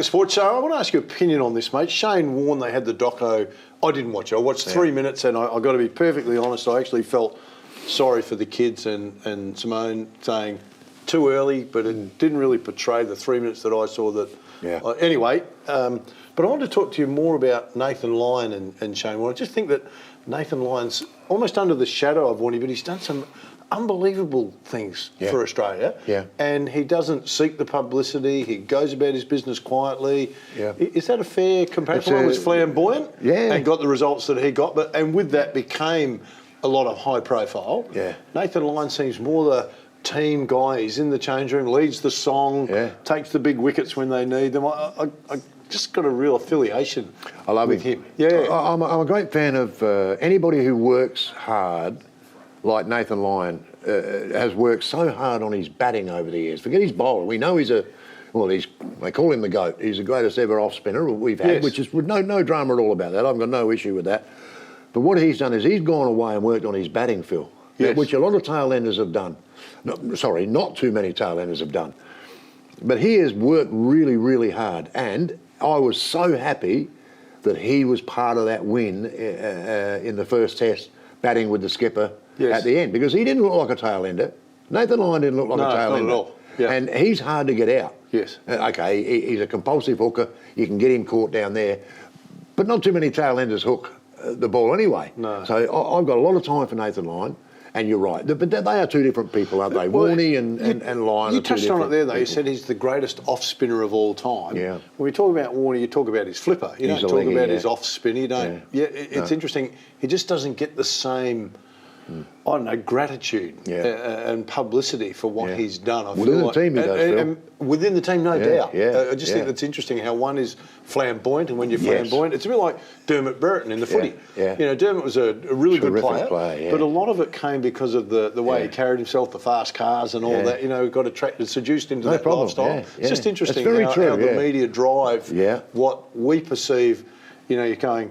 to sports. So I want to ask your opinion on this, mate. Shane Warne, they had the doco. I didn't watch it. I watched 3 minutes, and I got to be perfectly honest, I actually felt sorry for the kids and Simone saying too early, but it didn't really portray the 3 minutes that I saw that. Yeah. Anyway, but I want to talk to you more about Nathan Lyon and Shane Warne. I just think that Nathan Lyon's almost under the shadow of Warney, but he's done some unbelievable things for Australia. Yeah. And he doesn't seek the publicity. He goes about his business quietly. Yeah. Is that a fair comparison? One was flamboyant and got the results that he got, and with that became a lot of high profile. Yeah. Nathan Lyon seems more the team guy. He's in the change room, leads the song, takes the big wickets when they need them. I just got a real affiliation with him. Yeah. I'm a great fan of anybody who works hard, like Nathan Lyon has worked so hard on his batting over the years. Forget his bowler. We know they call him the GOAT. He's the greatest ever off spinner we've had, which is no drama at all about that. I've got no issue with that. But what he's done is he's gone away and worked on his batting, Phil, which a lot of tail-enders have done. Not too many tail-enders have done. But he has worked really, really hard. And I was so happy that he was part of that win in the first test, batting with the skipper at the end, because he didn't look like a tail-ender. Nathan Lyon didn't look like a tail-ender. Not at all. Yeah. And he's hard to get out. Yes. He's a compulsive hooker. You can get him caught down there. But not too many tail-enders hook the ball anyway. No. So I've got a lot of time for Nathan Lyon. And you're right, but they are two different people, aren't they? Well, Warney and Lyon. You touched on it there, though. You said he's the greatest off spinner of all time. Yeah. When we talk about Warney, you talk about his flipper. You don't talk about his off spin. You don't. Yeah. It's interesting. He just doesn't get the same. I don't know, gratitude and publicity for what he's done. Within the team, he does, Phil. And within the team, no doubt. Yeah, I just think that's interesting how one is flamboyant, and when you're flamboyant, it's a bit like Dermot Burton in the footy. Yeah. You know, Dermot was a really good player, player but a lot of it came because of the way he carried himself, the fast cars and all that. You know, got attracted, seduced into that lifestyle. It's just interesting how the media drive what we perceive. You know, you're going,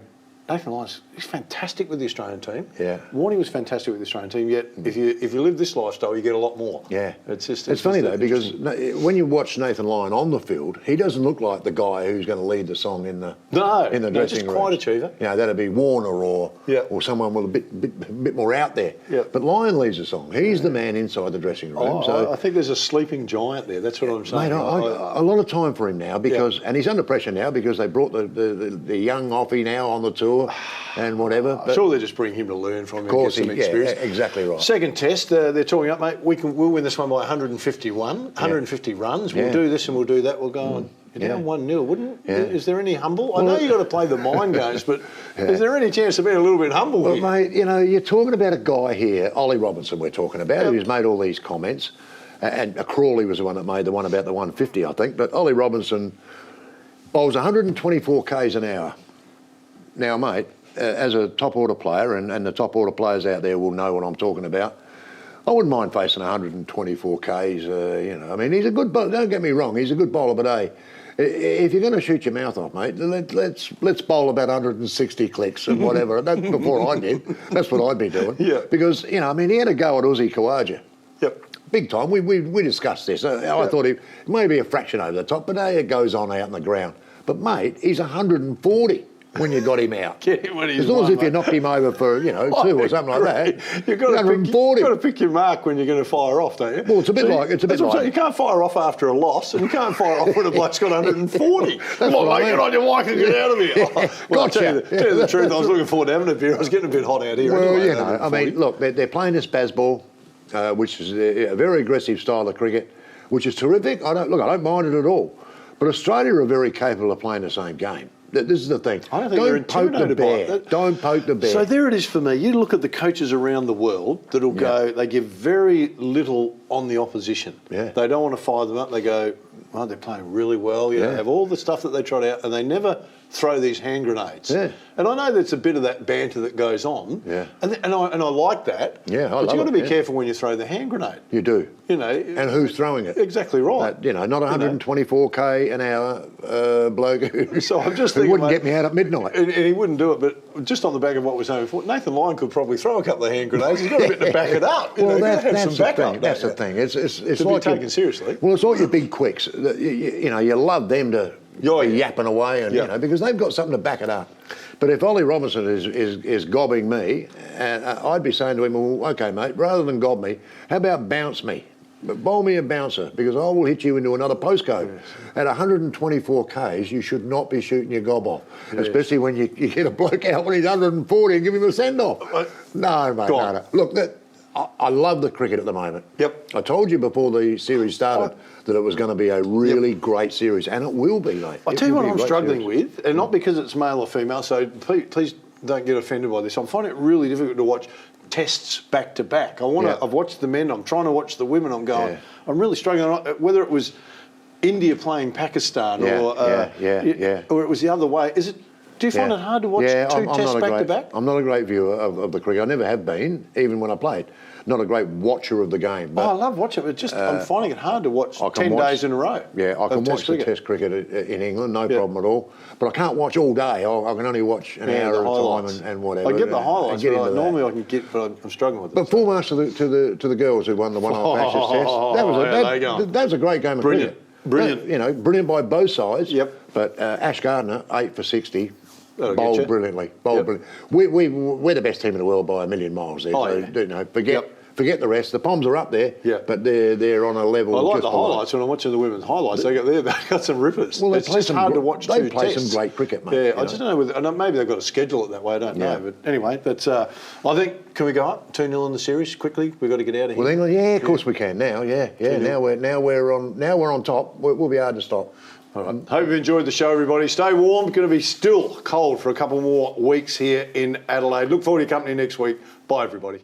Nathan Lyon's, he's fantastic with the Australian team. Yeah. Warney was fantastic with the Australian team, yet if you live this lifestyle, you get a lot more. Yeah. It's funny, though, because when you watch Nathan Lyon on the field, he doesn't look like the guy who's going to lead the song in the dressing room. Just quiet achiever. You know, that'd be Warner or someone with a bit more out there. Yeah. But Lyon leads the song. He's the man inside the dressing room. I think there's a sleeping giant there. That's what I'm saying. Mate, a lot of time for him now because, and he's under pressure now because they brought the young offie now on the tour and whatever. I'm sure they just bring him to learn from him and get some experience. Yeah, exactly right. Second test, they're talking up, mate. We'll win this one by 150 runs. We'll do this and we'll do that. We'll go on. You're down 1-0, wouldn't? Yeah. Is there any humble? I know you've got to play the mind games, but is there any chance of being a little bit humble here? Mate, you know, you're talking about a guy here, Ollie Robinson we're talking about, who's made all these comments. And Crawley was the one that made the one about the 150, I think. But Ollie Robinson bowls 124 k's an hour. Now, mate, as a top order player, and the top order players out there will know what I'm talking about, I wouldn't mind facing 124 k's. You know, I mean, he's a good bowler. Don't get me wrong, he's a good bowler, but hey, if you're going to shoot your mouth off, mate, let's bowl about 160 clicks and whatever. That's before I did. That's what I'd be doing. Yeah. Because you know, I mean, he had a go at Uzi Khawaja. Yep. Big time. We discussed this. I thought he maybe a fraction over the top, but hey, it goes on out in the ground. But mate, he's 140. When you got him out. As long as if you knocked him over for, 2 or something like that. You've got to pick your mark when you're going to fire off, don't you? Well, it's a bit like... You can't fire off after a loss, and you can't fire off when a bloke's got 140. Come on, mate, get on your mic and get out of here. Well, gotcha. I'll tell you the truth, I was looking forward to having a beer. I was getting a bit hot out here. Well, anyway, I mean, look, they're playing this Bazball, which is a very aggressive style of cricket, which is terrific. I don't mind it at all. But Australia are very capable of playing the same game. This is the thing. I don't think they're intimidated by it. Don't poke the bear. So there it is for me. You look at the coaches around the world that'll go, they give very little on the opposition. Yeah. They don't want to fire them up. They go, oh, they're playing really well. You know, have all the stuff that they trot out, and they never throw these hand grenades. Yeah. And I know there's a bit of that banter that goes on. Yeah. And I like that. Yeah, But you've got to be careful when you throw the hand grenade. You do. You know. And who's throwing it? Exactly right. Not 124k an hour bloke. So I'm just thinking, he wouldn't get me out at midnight. And he wouldn't do it, but just on the back of what we're saying before, Nathan Lyon could probably throw a couple of hand grenades. He's got a bit to back it up. Well, that's the thing. That's the thing. It's to like be taken seriously. Well, it's like your big quicks. You love them to yapping away, and you know, because they've got something to back it up. But if Ollie Robinson is gobbing me, and I'd be saying to him, well, okay, mate, rather than gob me, how about bounce me? But bowl me a bouncer, because I will hit you into another postcode. Yes. At 124 Ks, you should not be shooting your gob off, especially when you get a bloke out when he's 140 and give him a send-off. No, mate, no. Look, I love the cricket at the moment. Yep. I told you before the series started that it was going to be a really great series, and it will be, mate. I'll tell you what I'm struggling with, and not because it's male or female, so please don't get offended by this. I'm finding it really difficult to watch tests back to back. I've watched the men, I'm trying to watch the women, I'm going, I'm really struggling, whether it was India playing Pakistan or it was the other way. Do you find it hard to watch two tests back to back? I'm not a great viewer of the cricket. I never have been, even when I played. Not a great watcher of the game. But, I love watching it, but I'm finding it hard to watch 10 days in a row. Yeah, I can watch the Test cricket in England, no problem at all. But I can't watch all day. I can only watch an hour at a time and whatever. I get the highlights, normally I can get, but I'm struggling with it. But full marks to the girls who won the one-off Ashes Test. That was a great game of cricket. Brilliant. You know, brilliant by both sides. Yep. But Ash Gardner, 8 for 60. Bowled brilliantly. Brilliantly. We're the best team in the world by a million miles there. Forget the rest. The Poms are up there, but they're on a level. I like the highlights when I'm watching the women's highlights. They got some rippers. Well, it's just hard to watch. They play some great cricket, mate. Yeah, I just don't know. Maybe they've got to schedule it that way. I don't know. But anyway, that's. I think can we go up 2-0 in the series quickly? We've got to get out of here. Well, England, of course we can now. Now we're on top. We'll be hard to stop. All right. Hope you've enjoyed the show, everybody. Stay warm. It's going to be still cold for a couple more weeks here in Adelaide. Look forward to your company next week. Bye, everybody.